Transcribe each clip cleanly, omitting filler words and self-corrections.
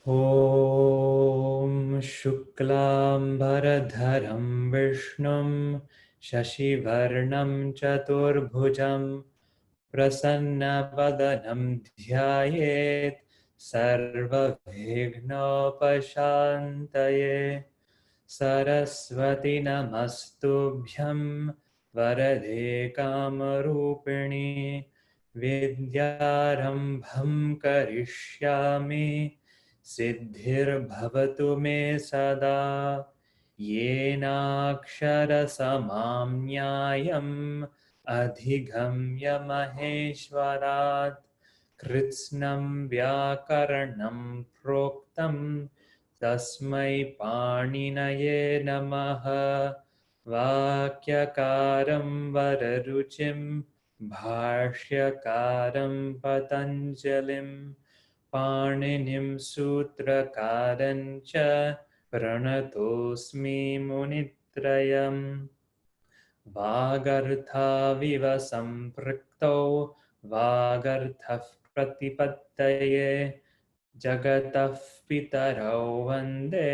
ॐ शुक्लाम्बरधरं विष्णुं शशिवर्णं चतुर्भुजं प्रसन्नवदनं ध्यायेत् सर्वविघ्नोपशान्तये। सरस्वती नमस्तुभ्यं वरदे कामरूपिणि विद्यारम्भं करिष्यामि सिद्धिर्भवतु मे सदा। येनाक्षरसमाम्न्यायम् अधिगम्य महेश्वरात् कृत्स्नं व्याकरणं प्रोक्तं तस्मै पाणिनये नमः। वाक्यकारं वररुचिं भाष्यकारं पतञ्जलिं पाणिनिं सूत्रकारं च प्रणतोऽस्मि मुनित्रयम्। वागर्थाविव सम्पृक्तौ वागर्थः प्रतिपत्तये जगतः पितरौ वन्दे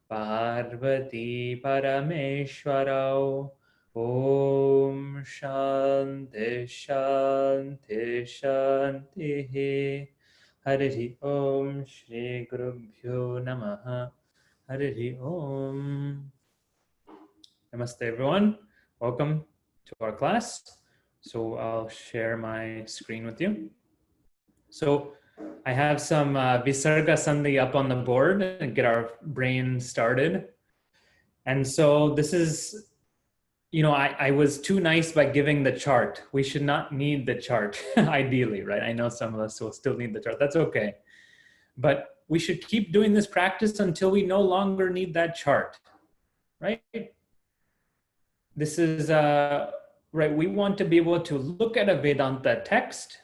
पार्वती परमेश्वरौ। ॐ शान्ति शान्ति शान्तिः। हरिः ॐ श्री गुरुभ्यो नमः। हरिः ॐ। Namaste everyone. Welcome to our class. So I'll share my screen with you. So I have some Visarga Sandhi up on the board and get our brain started. And so this is, I was too nice by giving the chart. We should not need the chart, ideally, right? I know some of us will still need the chart. That's okay. But we should keep doing this practice until we no longer need that chart, right? This is, right, we want to be able to look at a Vedanta text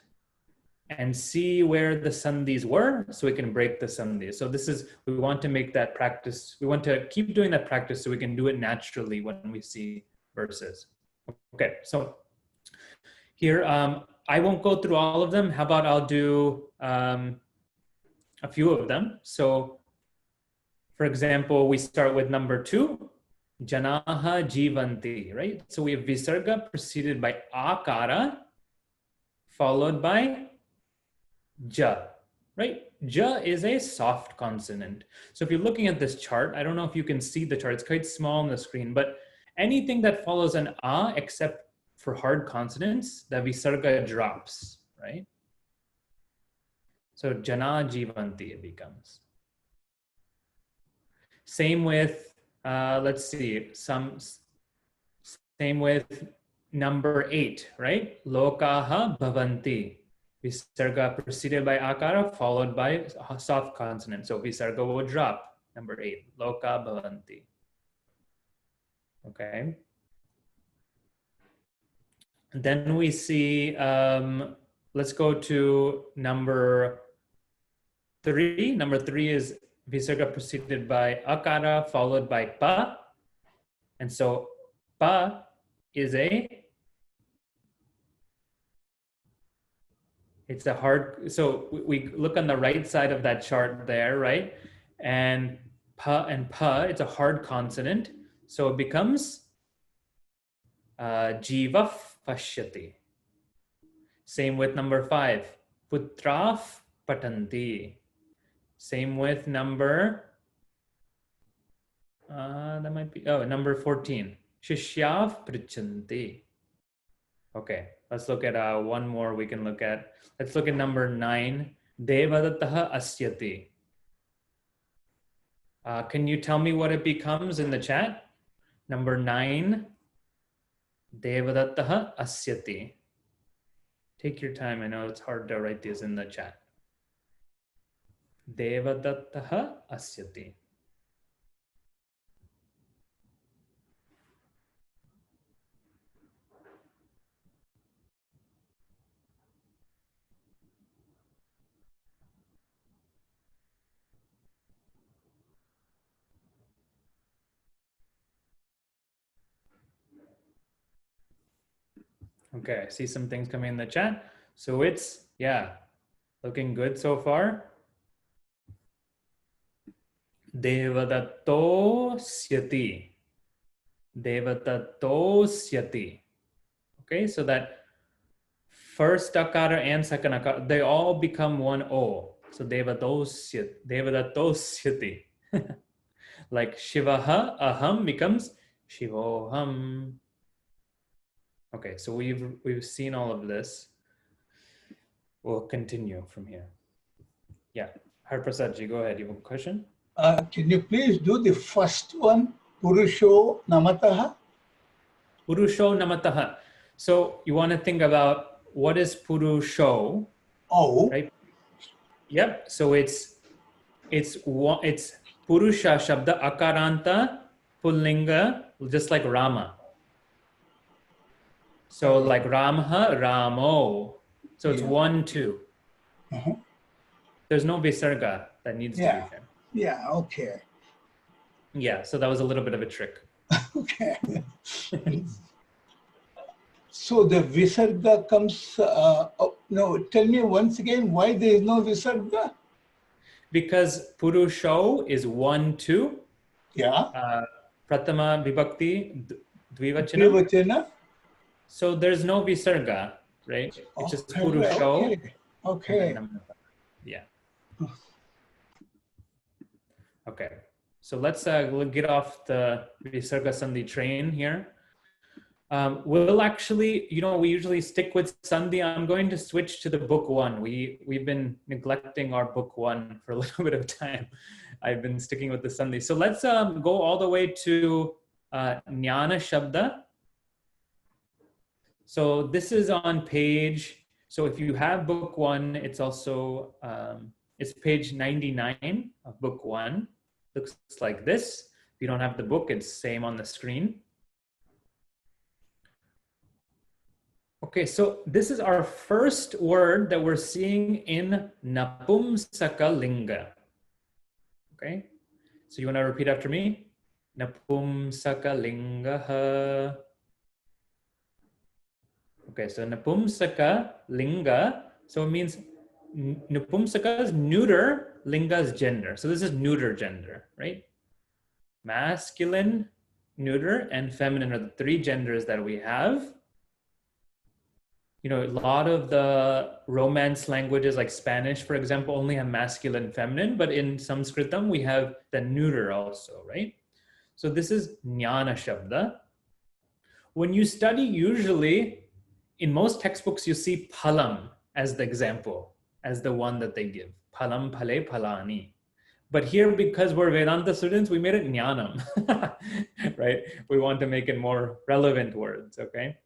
and see where the sandhis were so we can break the sandhis. So this is, we want to make that practice, we want to keep doing that practice so we can do it naturally when we see verses. Okay, so here, I won't go through all of them. How about I'll do a few of them. So for example, we start with number 2. Janaha jivanti, right? So we have visarga preceded by akara, followed by ja, right? Ja is a soft consonant. So if you're looking at this chart, I don't know if you can see the chart, it's quite small on the screen, but anything that follows an a except for hard consonants, the visarga drops, right? So jana jivanti it becomes. Same with let's see, same with number 8, right? Lokaha bhavanti. Visarga preceded by akara, followed by a soft consonant. So visarga will drop. Number 8, loka bhavanti. Okay. And then we see, let's go to number 3. Number 3 is visarga preceded by akara, followed by pa. And so pa is it's a hard, so we look on the right side of that chart there, right? And pa, it's a hard consonant. So it becomes jiva pashyati. Same with number 5, putraf patanti. Same with number, that might be, number 14, shishyav prichanti. Okay, let's look at one more we can look at. Let's look at number 9, devadattaha asyati. Can you tell me what it becomes in the chat? Number 9, devadattaha asyati. Take your time, I know it's hard to write these in the chat. Devadattaha asyati. Okay, I see some things coming in the chat. So it's, yeah, looking good so far. Devadattōsyati. Devadattōsyati. Okay, so that first akara and second akara, they all become one O. So devadattōsyati. Like shivaha, aham becomes shivoham. Okay, so we've seen all of this. We'll continue from here. Yeah, Harprasadji, go ahead. You have a question? Can you please do the first one? Purusho namataha. Purusho namataha. So you want to think about what is purusho? Oh, right? Yep. So it's purusha śabdha akaranta pullinga, just like Rama. So like Ramha, Ramo. So it's 1, 2. There's no visarga that needs to be there. Yeah, okay. Yeah, so that was a little bit of a trick. Okay. So the visarga comes, no, tell me once again why there is no visarga? Because purusho is 1, 2. Yeah. Pratama vibhakti, dvivachana. Dvivachana. So there's no visarga, right? It's just purusho. Okay. Yeah. Okay. So let's get off the visarga sandhi train here. We'll actually, we usually stick with Sandhi. I'm going to switch to the book 1. We've been neglecting our book 1 for a little bit of time. I've been sticking with the Sandhi. So let's go all the way to jñāna śabdha. So this is on page, so if you have book 1, it's also, it's page 99 of book 1. Looks like this. If you don't have the book, it's same on the screen. Okay, so this is our first word that we're seeing in napumsaka linga. Okay, so you want to repeat after me? Napumsaka lingaha. Okay, so napumsaka linga, so it means napumsaka is neuter, linga is gender. So this is neuter gender, right? Masculine, neuter, and feminine are the 3 genders that we have. A lot of the Romance languages like Spanish, for example, only have masculine and feminine, but in Sanskritam, we have the neuter also, right? So this is jnana śabdha. When you study, usually, in most textbooks, you see phalam as the example, as the one that they give. Phalam, phale, phalani. But here, because we're Vedanta students, we made it jnanam, right? We want to make it more relevant words, okay?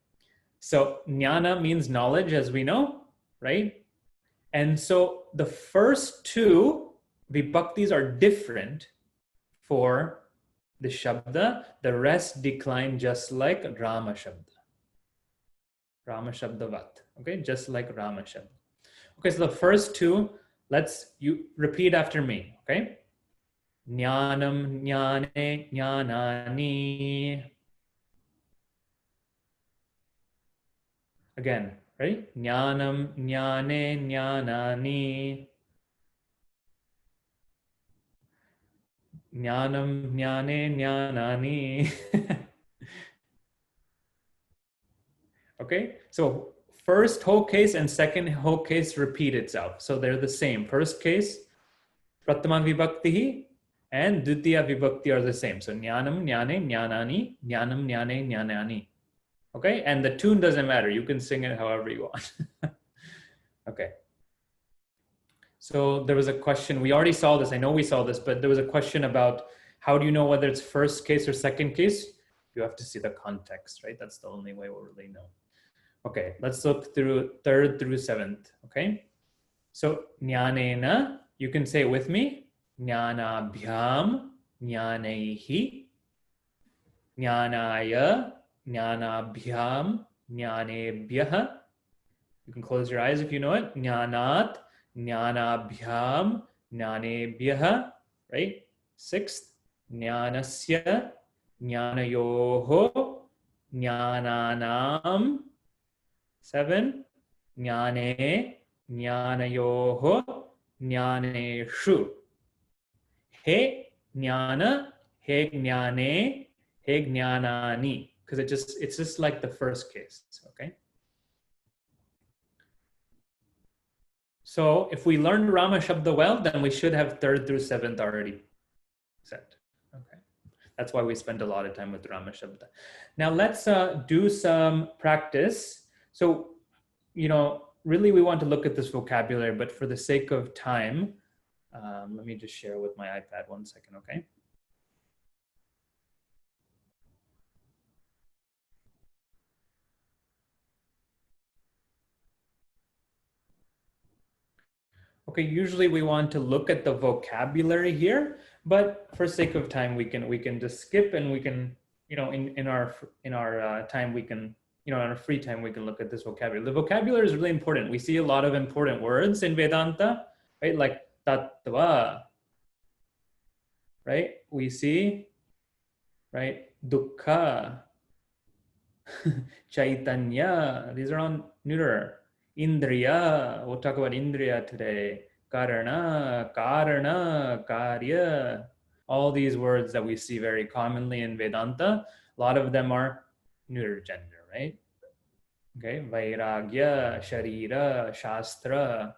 So jnana means knowledge, as we know, right? And so the first 2 vibhaktis are different for the śabdha. The rest decline just like Rama śabdha. Rama śabdavat, okay? Just like Rama śabdha. Okay, so the first 2, you repeat after me, okay? Jnanam, jnane, jnanani. Again, ready? Jnanam, jnane, jnanani. Jnanam, jnane, jnanani. Okay, so first whole case and second whole case repeat itself. So they're the same. First case, pratama vibhakti and dvitiya vibhakti are the same. So jnanam, jnane, jnanani, jnanam, jnane, jnanani. Okay, and the tune doesn't matter. You can sing it however you want. Okay. So there was a question, we already saw this, I know we saw this, but there was a question about how do you know whether it's first case or second case? You have to see the context, right? That's the only way we'll really know. Okay, let's look through 3rd through 7th, okay? So jnanena, you can say it with me. Jnanabhyam, jnanaihi, jnanaya, jnanabhyam, jnanebhyah. You can close your eyes if you know it. Jnanat, jnanabhyam, jnanebhyah, right? 6th, jnanasya, jnanayoho, jnananam. 7, jnane, jnanayoho, jnaneshu. He, jnana, he jnane, he jnanani, because it's just like the first case, okay? So if we learned Rama Shabda well, then we should have third through seventh already set. Okay, that's why we spend a lot of time with Rama Shabda. Now let's do some practice. So, really we want to look at this vocabulary, but for the sake of time, let me just share with my iPad 1 second, okay? Okay, usually we want to look at the vocabulary here, but for sake of time, we can just skip, and we can, in our time, we can, in our free time, we can look at this vocabulary. The vocabulary is really important. We see a lot of important words in Vedanta, right? Like tattva, right? We see, right? Dukkha, chaitanya. These are on neuter. Indriya, we'll talk about Indriya today. Karana, Karya. All these words that we see very commonly in Vedanta, a lot of them are neuter gender, right? Okay, Vairagya, Sharira, Shastra.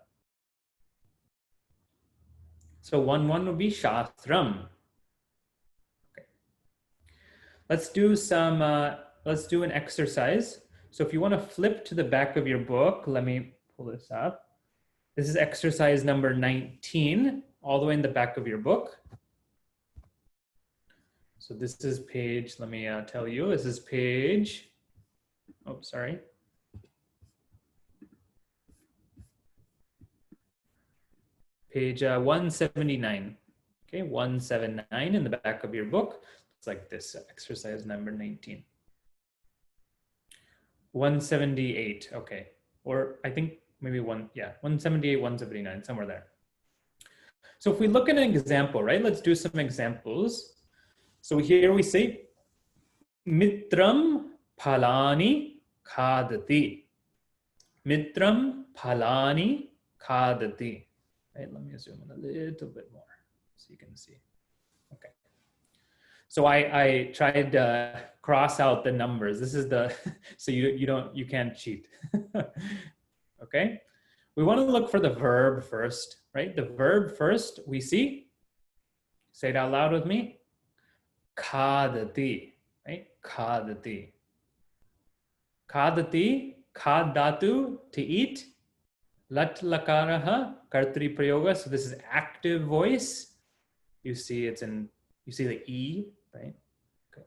So one would be Shastram. Okay. Let's do an exercise. So if you want to flip to the back of your book, let me pull this up. This is exercise number 19, all the way in the back of your book. So this is page, let me tell you, this is page, page 179. Okay, 179 in the back of your book. It's like this, exercise number 19. 178, okay. Or I think maybe 178, 179, somewhere there. So if we look at an example, right? Let's do some examples. So here we say, Mitram phalani khadati. Mitram phalani khadati. Right, let me zoom in a little bit more so you can see. Okay. So I tried to cross out the numbers. This is the, so you can't cheat. Okay. We want to look for the verb first, right? The verb first we see, say it out loud with me. Khadati, right? Khadati. Khadati, khad dhatu, to eat. Lat lakaraha, kartri prayoga. So this is active voice. You see the E, right? Okay.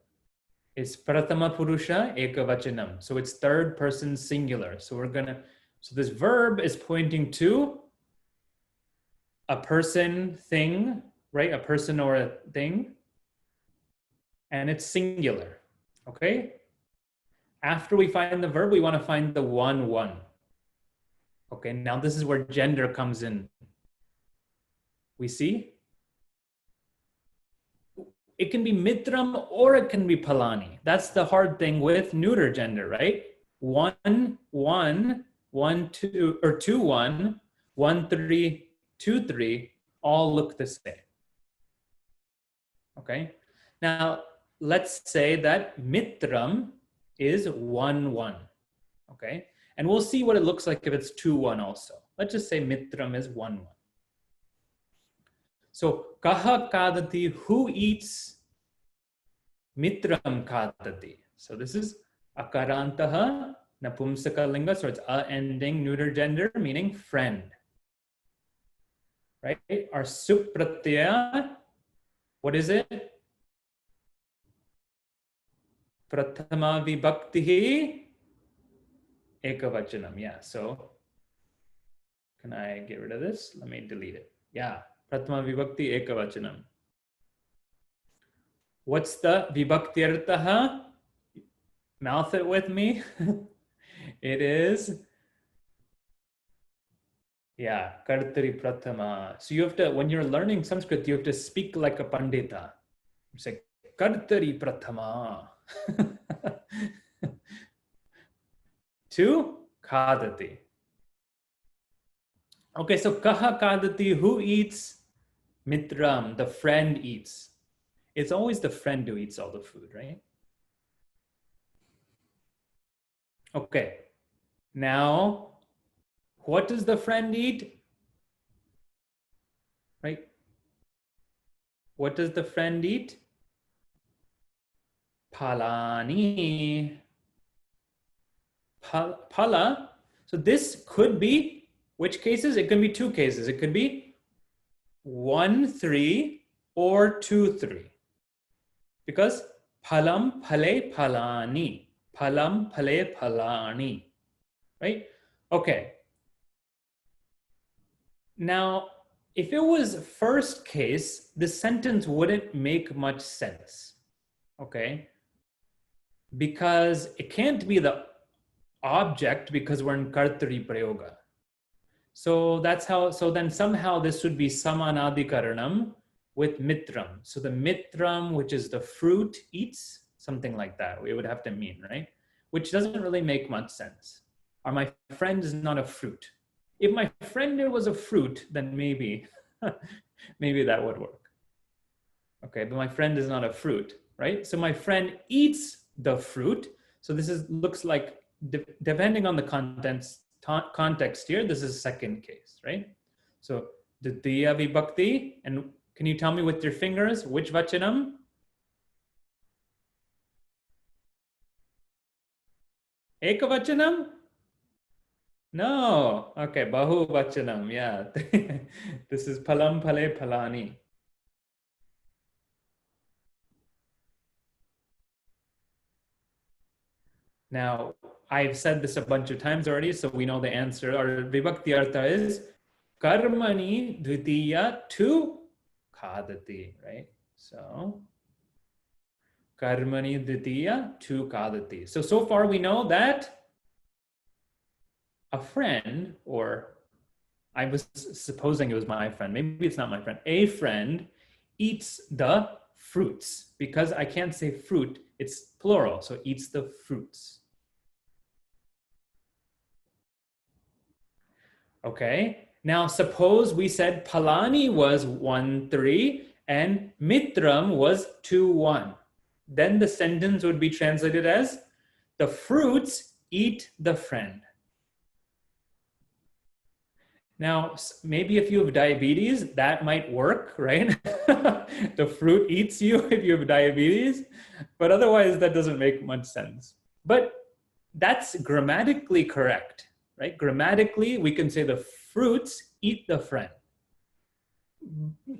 It's prathama purusha ekavachanam. So it's third person singular. So so this verb is pointing to a person, thing, right? A person or a thing. And it's singular, okay? After we find the verb, we want to find the one. Okay, now this is where gender comes in. We see? It can be mitram or it can be palani. That's the hard thing with neuter gender, right? 1, 1, 1, 2, or 2, 1, 1, 3, 2, 3, all look the same. Okay, now let's say that mitram is 1, 1. Okay, and we'll see what it looks like if it's 2, 1 also. Let's just say mitram is 1, 1. So kaha kadati, who eats? Mitram kadati. So this is akarantaha napumsaka linga, so it's a ending neuter gender, meaning friend. Right? Our sup pratyaya, what is it? Prathama vibhaktihi ekavachanam. Yeah, so can I get rid of this? Let me delete it. Yeah, prathama vibhakti ekavachanam. What's the vibhakti arthaha? Mouth it with me. It is, yeah, kartari prathama. So you have to, when you're learning Sanskrit, you have to speak like a pandita. You say, kartari prathama. To kadati. Okay, so kaha kadati, who eats? Mitram, the friend eats. It's always the friend who eats all the food, right? Okay. Now, what does the friend eat? Right? What does the friend eat? Phalani. Phala. So this could be, which cases? It can be two cases. It could be 1, 3 or 2, 3. Because phalam phale phalani. Phalam phale phalani. Right? Okay. Now, if it was first case, the sentence wouldn't make much sense. Okay? Because it can't be the object because we're in kartari prayoga. So that's how, so then somehow this would be samanadikaranam with mitram. So the mitram, which is the fruit, eats, something like that. We would have to mean, right? Which doesn't really make much sense. Or my friend is not a fruit. If my friend was a fruit, then maybe, maybe that would work. Okay, but my friend is not a fruit, right? So my friend eats the fruit. So this is looks like, depending on the context here, this is second case, right? So Ditiya Vibhakti, and can you tell me with your fingers which vachanam? Ekavachanam? No. Okay, Bahu Vachanam, yeah. This is Phalam Phale Phalani. Now, I've said this a bunch of times already, so we know the answer. Our Vibhakti Artha is Karmani Dvitiya tu Khadati, right? So, Karmani Dvitiya tu Khadati. So far we know that a friend, or I was supposing it was my friend, maybe it's not my friend, a friend eats the fruits, because I can't say fruit, it's plural, so eats the fruits. Okay, now suppose we said Phalani was 1, 3 and Mitram was 2, 1. Then the sentence would be translated as the fruits eat the friend. Now, maybe if you have diabetes, that might work, right? The fruit eats you if you have diabetes, but otherwise that doesn't make much sense. But that's grammatically correct, right? Grammatically, we can say the fruits eat the friend.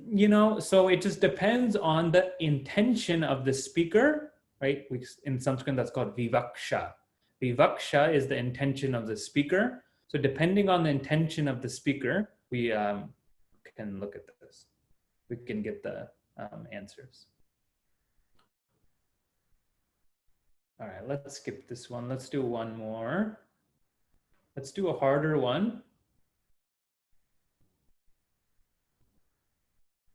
You know, so it just depends on the intention of the speaker, right? In Sanskrit, that's called vivaksha. Vivaksha is the intention of the speaker. So depending on the intention of the speaker, we can look at this. We can get the answers. All right, let's skip this one. Let's do one more. Let's do a harder one.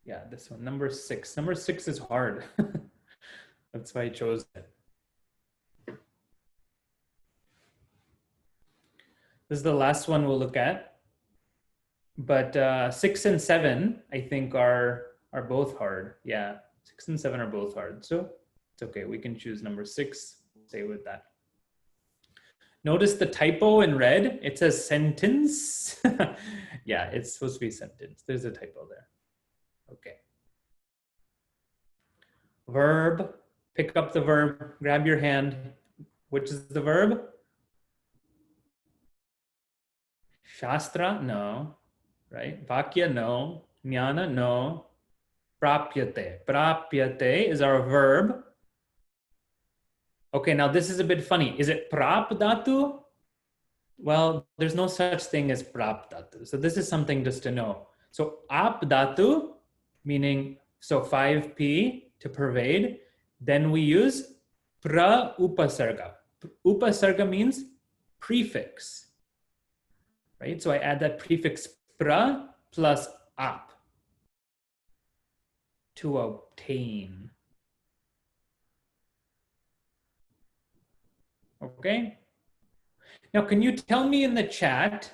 Yeah, this one, number 6. Number 6 is hard. That's why I chose it. This is the last one we'll look at. But 6 and 7, I think, are both hard. Yeah, 6 and 7 are both hard. So it's okay. We can choose number 6. Stay with that. Notice the typo in red. It says sentence. Yeah, it's supposed to be sentence. There's a typo there. Okay. Verb. Pick up the verb. Grab your hand. Which is the verb? Shastra? No. Right? Vakya? No. Jnana? No. Prapyate. Prapyate is our verb. Okay, now this is a bit funny. Is it prap dhatu? Well, there's no such thing as prap dhatu. So this is something just to know. So ap dhatu, meaning, so 5p to pervade. Then we use pra upasarga. Upasarga means prefix, right? So I add that prefix pra plus ap to obtain. Okay. Now, can you tell me in the chat,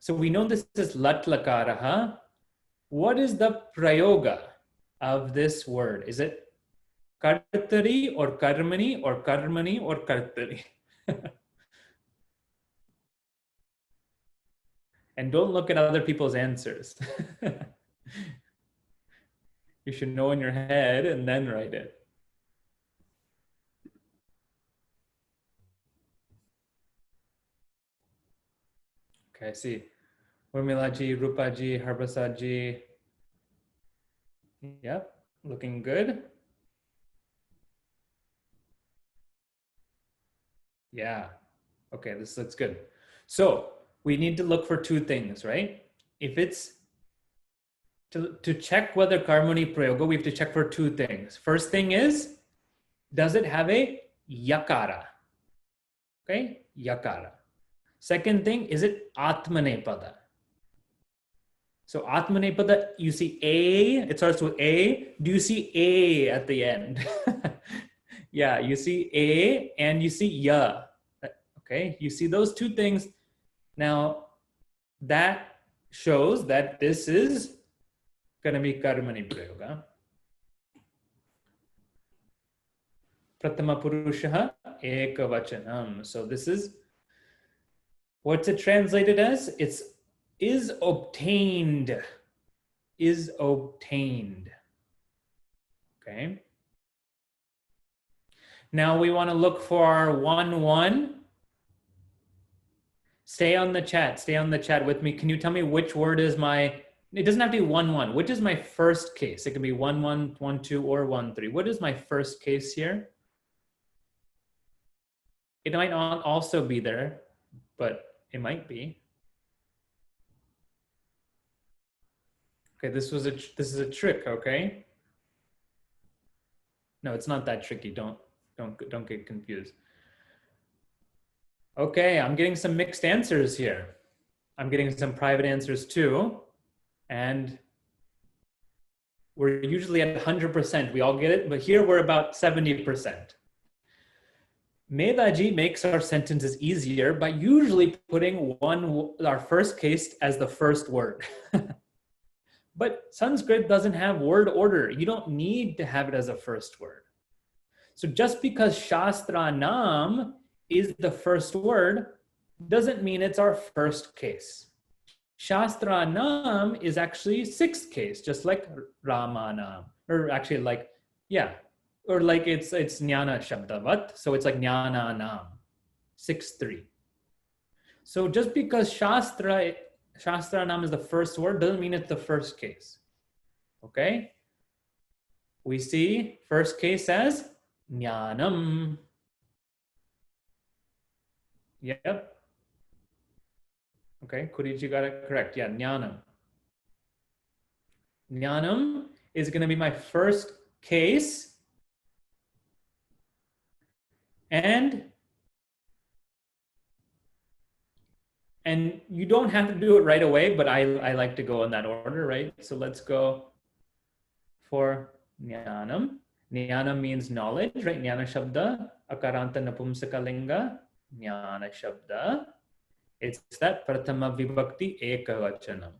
so we know this is lat lakaraha, what is the prayoga of this word? Is it kartari or karmani or karmani or kartari. And don't look at other people's answers. You should know in your head and then write it. Okay, I see. Urmilaji, Rupaji, Harbasaji. Yep, looking good. Yeah, okay, this looks good. So we need to look for two things, right? If it's to check whether karmani prayoga, we have to check for two things. First thing is, does it have a yakara? Okay, yakara. Second thing, is it atmanepada? So atmanepada, you see A, it starts with A. Do you see A at the end? Yeah, you see A and you see ya. Okay, you see those two things. Now, that shows that this is going to be karmani prayoga. Pratama purushaha ekavachanam. So this is, what's it translated as? It's is obtained. Is obtained. Okay. Now we want to look for our 1-1. Stay on the chat. Stay on the chat with me. Can you tell me which word is my, it doesn't have to be 1-1. Which is my first case? It can be 1-1, 1-2, or 1-3. What is my first case here? It might not also be there, but it might be. Okay, this is a trick, okay? No, it's not that tricky. Don't get confused. Okay, I'm getting some mixed answers here. I'm getting some private answers too. And we're usually at 100%. We all get it, but here we're about 70%. Medaji makes our sentences easier by usually putting our first case as the first word. But Sanskrit doesn't have word order. You don't need to have it as a first word. So just because Shastra Nam is the first word doesn't mean it's our first case. Shastra Nam is actually sixth case, just like Ramanam, or actually like, yeah, or like it's jnana śabdha, so it's like jnana nam, 6-3. So just because Shastra Nam is the first word doesn't mean it's the first case. Okay? We see first case as jnanam. Yep. Okay, Kuriji got it correct. Yeah, jnanam. Jnanam is going to be my first case. And you don't have to do it right away, but I like to go in that order, right? So let's go for jnanam. Jnana means knowledge, right? Jnana śabdha, akaranta napumsakalinga, jnana śabdha. It's that prathama vibhakti ekavachanam.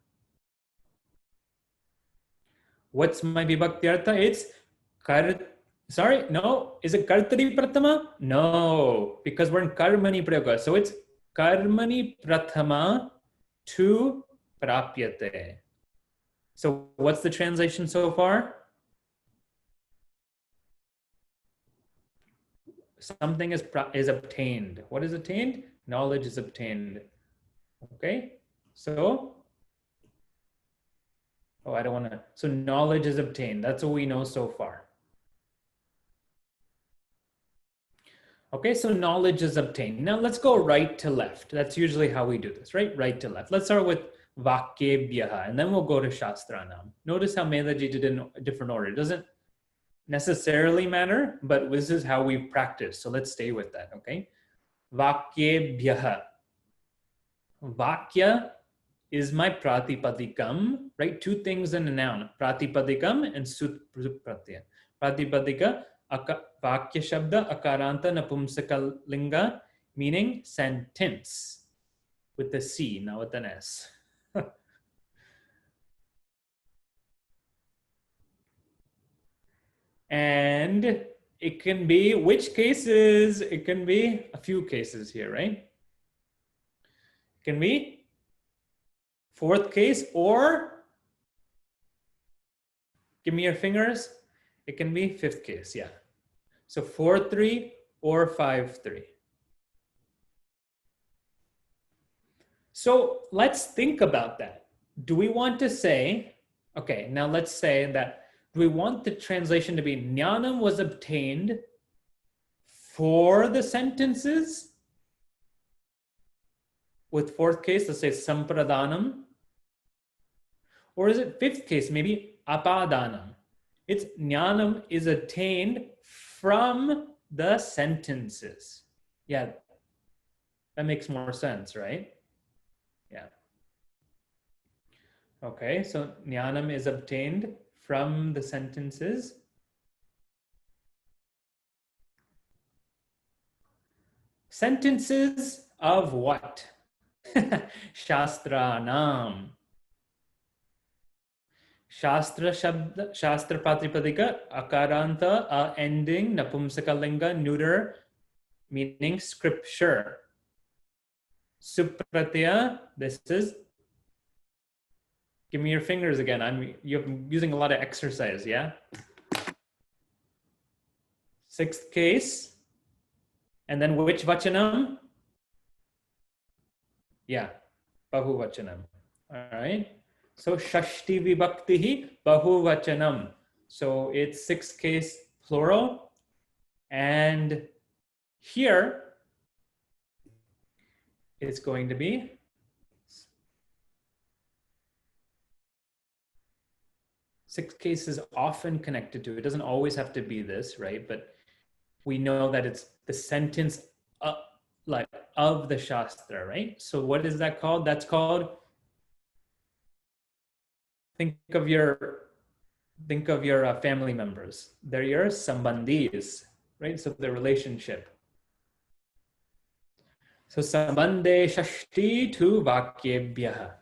What's my vibhakti artha? It's sorry, no. Is it kartari prathama? No, because we're in karmani prayoga. So it's karmani prathama tu prapyate. So what's the translation so far? Something is obtained. What is obtained? Knowledge is obtained. Okay, so, oh, I don't want to. So knowledge is obtained. That's what we know so far. Okay, so knowledge is obtained. Now let's go right to left. That's usually how we do this, right? Right to left. Let's start with vakyebhyaha, and then we'll go to Shastranam. Notice how Medaji did in a different order. It doesn't necessarily matter, but this is how we practice. So let's stay with that, okay? Vakyebhyaha. Vakya is my pratipadikam, right? Two things in a noun, pratipadikam and sutpratyaya. Pratipadika, vakya shabda, akaranta napumsaka linga, meaning sentence, with the C, not with an S. And it can be which cases? It can be a few cases here, right? It can be fourth case, or give me your fingers. It can be fifth case, yeah. So 4-3 or 5-3. So let's think about that. Do we want to say, okay, now let's say that, do we want the translation to be jnanam was obtained for the sentences? With fourth case, let's say sampradanam. Or is it fifth case, maybe apadanam? It's jnanam is attained from the sentences. Yeah, that makes more sense, right? Yeah. Okay, so jnanam is obtained from the sentences. Sentences of what? Shastranam. Shastra śabdha, Shastra Patripadika, Akaranta, ending, Napumsakalinga, neuter, meaning scripture. Supratya, this is, give me your fingers again. You're using a lot of exercise, yeah? Sixth case. And then which vachanam? Yeah, bahuvachanam. All right. So shashti vibhaktihi bahuvachanam. So it's sixth case plural. And here it's going to be sixth case is often connected to, it doesn't always have to be this, right? But we know that it's the sentence like of the Shastra, right? So what is that called? That's called, think of your family members. They're your sambandhis, right? So the relationship. So sambandhe shashti tu vakyebhyaha.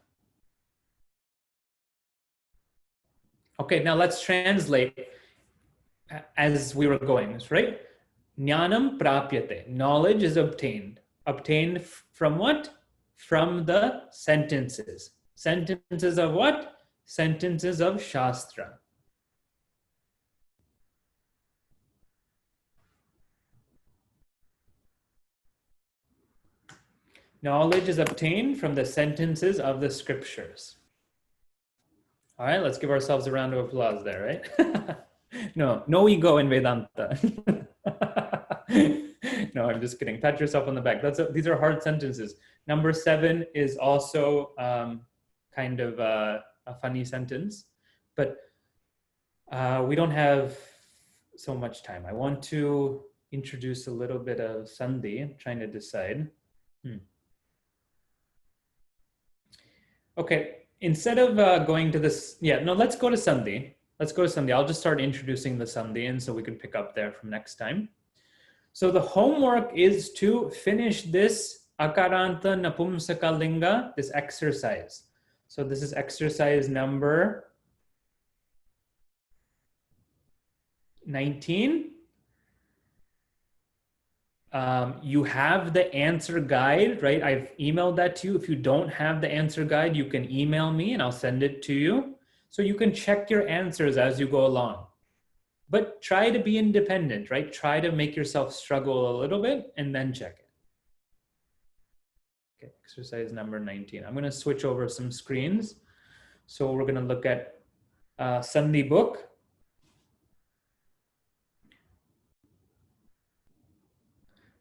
Okay, now let's translate as we were going, right? Jnanam prapyate. Knowledge is obtained. Obtained from what? From the sentences. Sentences of what? Sentences of Shastra. Knowledge is obtained from the sentences of the scriptures. All right, let's give ourselves a round of applause there, right? No ego in Vedanta. No, I'm just kidding. Pat yourself on the back. These are hard sentences. Number 7 is also kind of a funny sentence, but we don't have so much time. I want to introduce a little bit of Sandhi. I'm trying to decide. Okay, instead of going to this, let's go to Sandhi. Let's go to Sandhi. I'll just start introducing the Sandhi, and so we can pick up there from next time. So the homework is to finish this Akaranta Napumsakalinga, this exercise. So this is exercise number 19. You have the answer guide, right? I've emailed that to you. If you don't have the answer guide, you can email me and I'll send it to you. So you can check your answers as you go along. But try to be independent, right? Try to make yourself struggle a little bit and then check it. Okay, exercise number 19. I'm going to switch over some screens. So we're going to look at Sandhi book.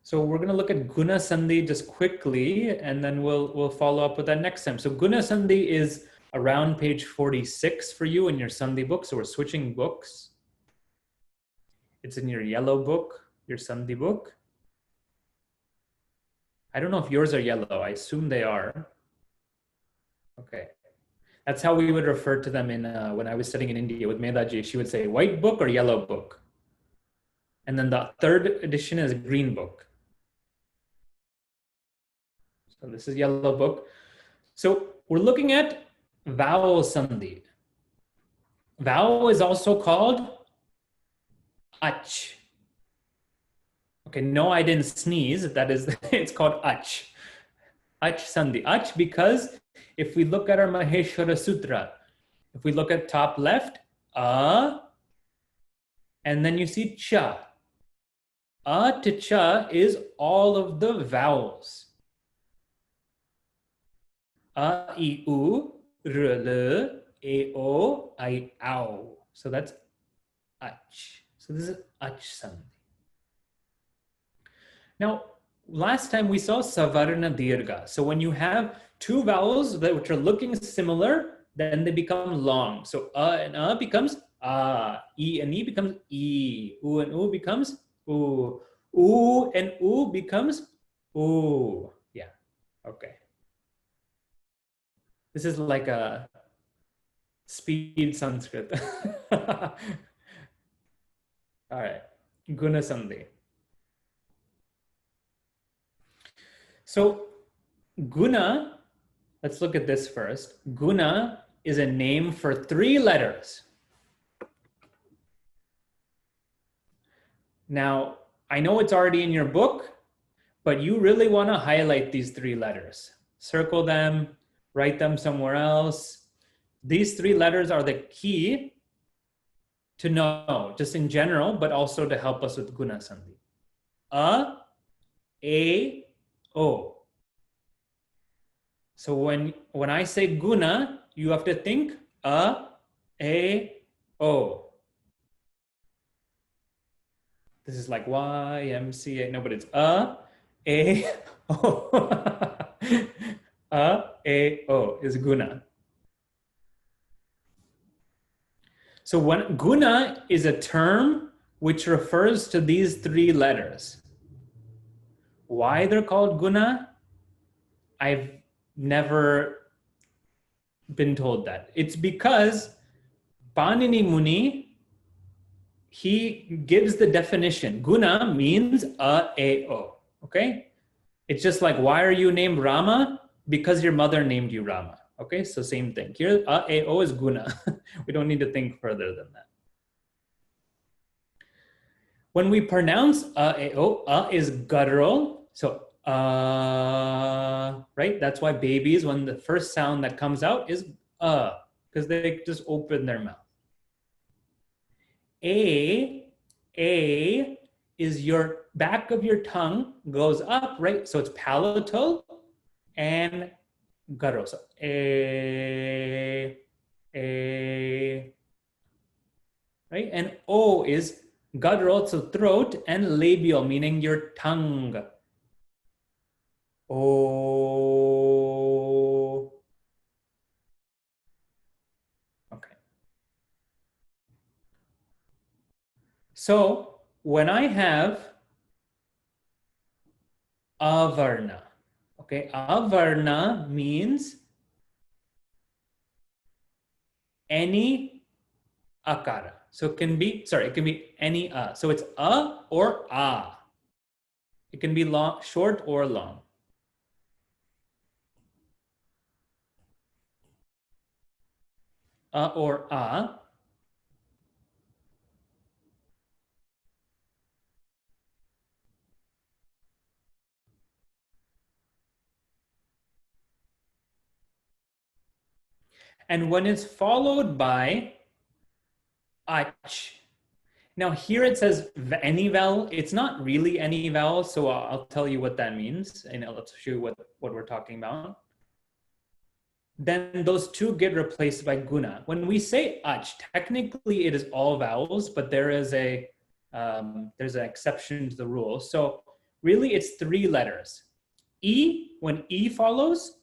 So we're going to look at Guna-sandhiḥ just quickly, and then we'll follow up with that next time. So Guna-sandhiḥ is around page 46 for you in your Sandhi book. So we're switching books. It's in your yellow book, your Sandhi book. I don't know if yours are yellow. I assume they are. Okay. That's how we would refer to them in when I was studying in India with Medhaji. She would say white book or yellow book. And then the third edition is green book. So this is yellow book. So we're looking at vowel Sandhi. Vowel is also called ach. Okay, no, I didn't sneeze. That is, it's called ach. Ach sandhi. Ach because if we look at our Maheshwara Sutra, if we look at top left, and then you see cha. To cha is all of the vowels. I, u, r, l, e, o, I, ow. So that's ach. So this is ach sandhi. Now, last time we saw savarna dirgha. So when you have two vowels which are looking similar, then they become long. So and becomes e and e becomes e, u and u becomes u, u and u becomes u. Yeah, okay. This is like a speed Sanskrit. All right, guṇa-sandhiḥ. So guna, let's look at this first. Guna is a name for 3 letters. Now, I know it's already in your book, but you really want to highlight these 3 letters. Circle them, write them somewhere else. These 3 letters are the key to know, just in general, but also to help us with guṇa-sandhiḥ. A, O. So when I say guna, you have to think A, O. This is like YMCA. No, but it's A, O. A, O is guna. So when guna is a term which refers to these 3 letters. Why they're called guna? I've never been told that. It's because Panini Muni, he gives the definition. Guna means a, o. Okay? It's just like, why are you named Rama? Because your mother named you Rama. Okay, so same thing. Here, a, o is guna. We don't need to think further than that. When we pronounce a, o, is guttural. So, right? That's why babies, when the first sound that comes out is because they just open their mouth. A is your back of your tongue goes up, right? So it's palatal and guttural. So a, right? And O is guttural, so throat, and labial, meaning your tongue. O. Okay. So when I have avarna, okay, avarna means any akara. So it can be, it can be any So it's a or a. It can be long, short or long. Or a. And when it's followed by ach. Now here it says any vowel. It's not really any vowel, so I'll tell you what that means, and I'll show you what we're talking about. Then those 2 get replaced by guna. When we say ach, technically it is all vowels, but there is there's an exception to the rule. So really it's 3 letters. E, when E follows,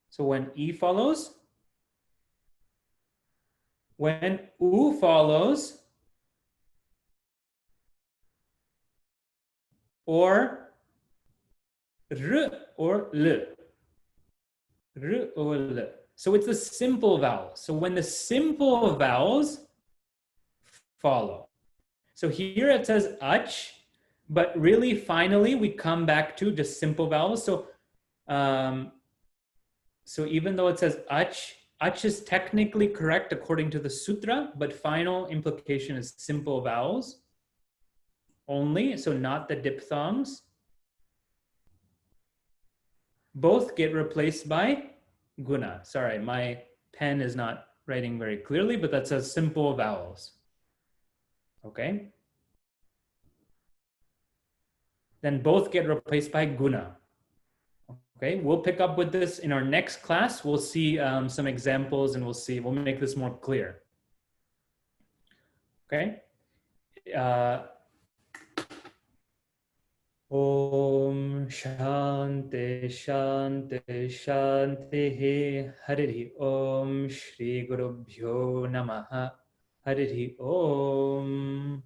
so when E follows, when U follows, or R or L. R or L. So it's a simple vowel. So when the simple vowels follow. So here it says ach, but really finally we come back to just simple vowels. So so even though it says ach is technically correct according to the sutra, but final implication is simple vowels. only, so not the diphthongs, both get replaced by guna. Sorry, my pen is not writing very clearly, but that says simple vowels. Okay? Then both get replaced by guna. Okay, we'll pick up with this in our next class. We'll see some examples and we'll make this more clear. Okay? Om Shanti Shanti Shanti Harihi Om Shri Gurubhyo Namaha Harihi Om.